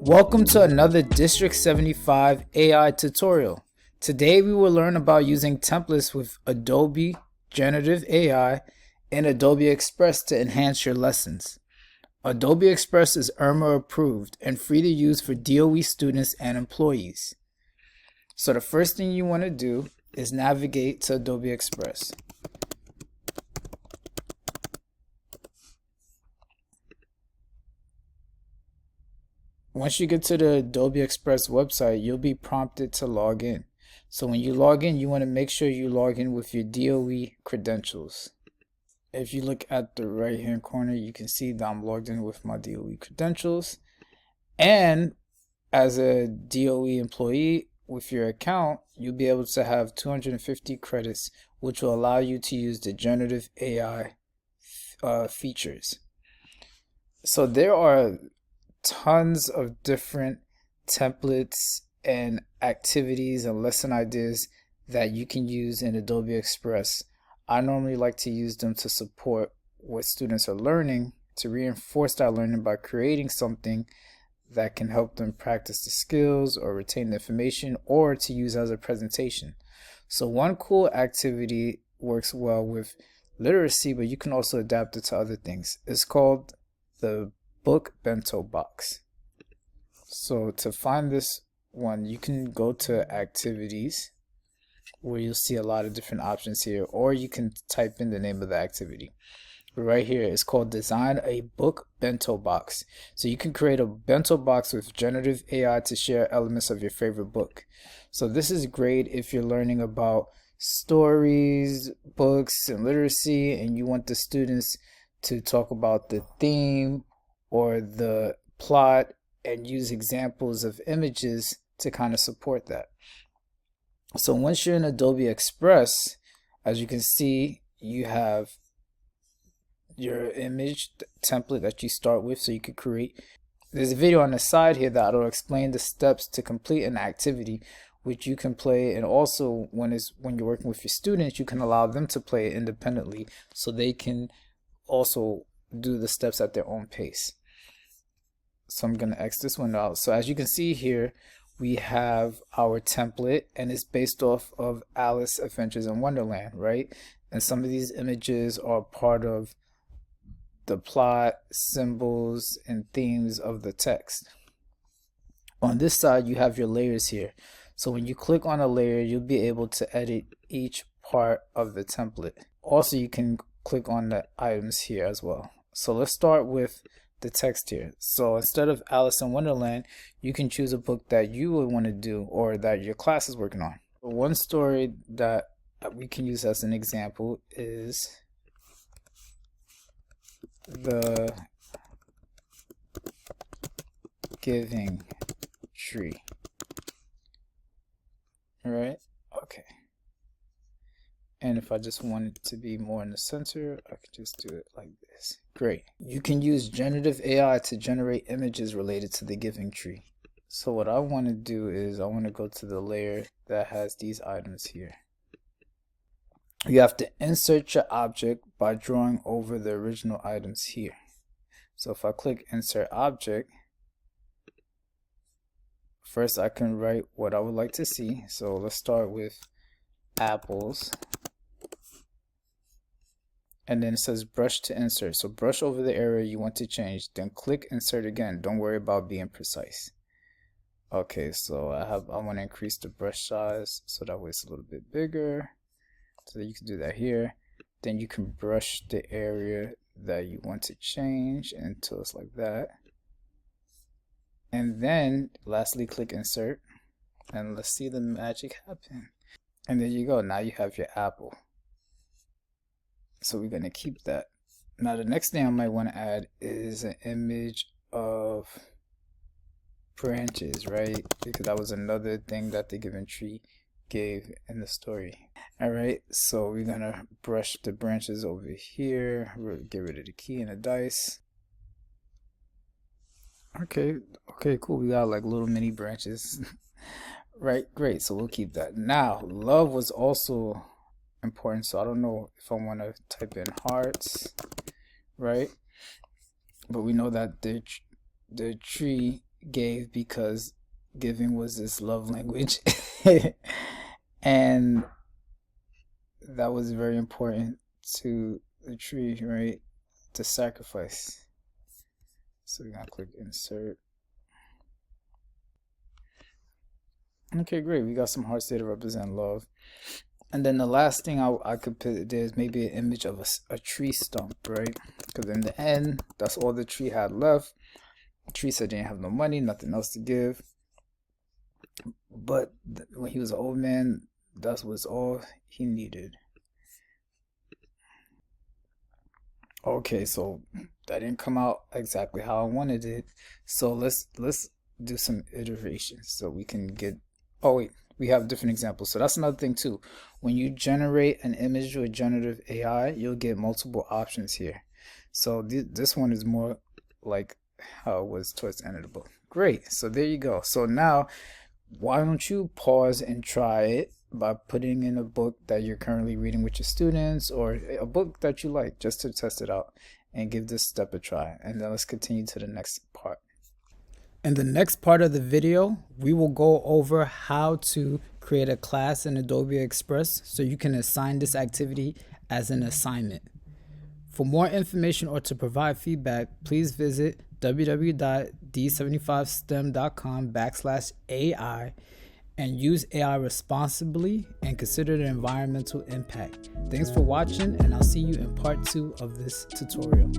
Welcome to another District 75 AI tutorial. Today we will learn about using templates with Adobe Generative AI and Adobe Express to enhance your lessons. Adobe Express is IRMA approved and free to use for DOE students and employees. So the first thing you want to do is navigate to Adobe Express. Once you get to the Adobe Express website, you'll be prompted to log in. So when you log in, you want to make sure you log in with your DOE credentials. If you look at the right hand corner, you can see that I'm logged in with my DOE credentials. And as a DOE employee with your account, you'll be able to have 250 credits, which will allow you to use the generative AI features. So there are tons of different templates and activities and lesson ideas that you can use in Adobe Express. I normally like to use them to support what students are learning, to reinforce that learning by creating something that can help them practice the skills or retain the information, or to use as a presentation. So one cool activity works well with literacy, but you can also adapt it to other things. It's called the book Bento box. So to find this one, you can go to activities, where you'll see a lot of different options here, or you can type in the name of the activity. Right here, it's called Design a Book Bento Box. So you can create a bento box with generative AI to share elements of your favorite book. So this is great if you're learning about stories, books, and literacy, and you want the students to talk about the theme or the plot and use examples of images to kind of support that. So once you're in Adobe Express, as you can see, you have your image template that you start with, so you could create. There's a video on the side here that'll explain the steps to complete an activity, which you can play, and also when you're working with your students, you can allow them to play it independently, so they can also do the steps at their own pace. So I'm going to X this one out. So as you can see here, we have our template, and it's based off of Alice Adventures in Wonderland, right? And some of these images are part of the plot, symbols, and themes of the text. On this side, you have your layers here. So when you click on a layer, you'll be able to edit each part of the template. Also, you can click on the items here as well. So let's start with the text here. So instead of Alice in Wonderland, you can choose a book that you would want to do, or that your class is working on. One story that we can use as an example is The Giving Tree. All right, okay. And if I just want it to be more in the center, I can just do it like this. Great. You can use generative AI to generate images related to the Giving Tree. So what I want to do is I want to go to the layer that has these items here. You have to insert your object by drawing over the original items here. So if I click Insert Object, first I can write what I would like to see. So let's start with apples. And then it says brush to insert. So brush over the area you want to change, then click insert again. Don't worry about being precise. Okay, so I want to increase the brush size so that way it's a little bit bigger. So you can do that here. Then you can brush the area that you want to change until it's like that. And then lastly, click insert. And let's see the magic happen. And there you go. Now you have your apple. So we're going to keep that. Now the next thing I might want to add is an image of branches, right? Because that was another thing that the Giving Tree gave in the story. All right, so we're going to brush the branches over here. We'll get rid of the key and the dice. Okay, cool. We got like little mini branches. Right, great. So we'll keep that. Now, love was also important, so I don't know if I want to type in hearts, right? But we know that the tree gave because giving was his love language. And that was very important to the tree, right? To sacrifice. So we're gonna click insert. Okay, great. We got some hearts there to represent love. And then the last thing I could put there is maybe an image of a tree stump, right? Because in the end, that's all the tree had left. The tree said he didn't have no money, nothing else to give. But when he was an old man, that was all he needed. Okay, so that didn't come out exactly how I wanted it. So let's do some iterations so we can get. Oh wait, we have different examples. So that's another thing too. When you generate an image with generative AI, you'll get multiple options here. So this one is more like how it was towards the end of the book. Great. So there you go. So now, why don't you pause and try it by putting in a book that you're currently reading with your students, or a book that you like, just to test it out and give this step a try. And then let's continue to the next part. In the next part of the video, we will go over how to create a class in Adobe Express so you can assign this activity as an assignment. For more information or to provide feedback, please visit www.d75stem.com/AI and use AI responsibly and consider the environmental impact. Thanks for watching, and I'll see you in part 2 of this tutorial.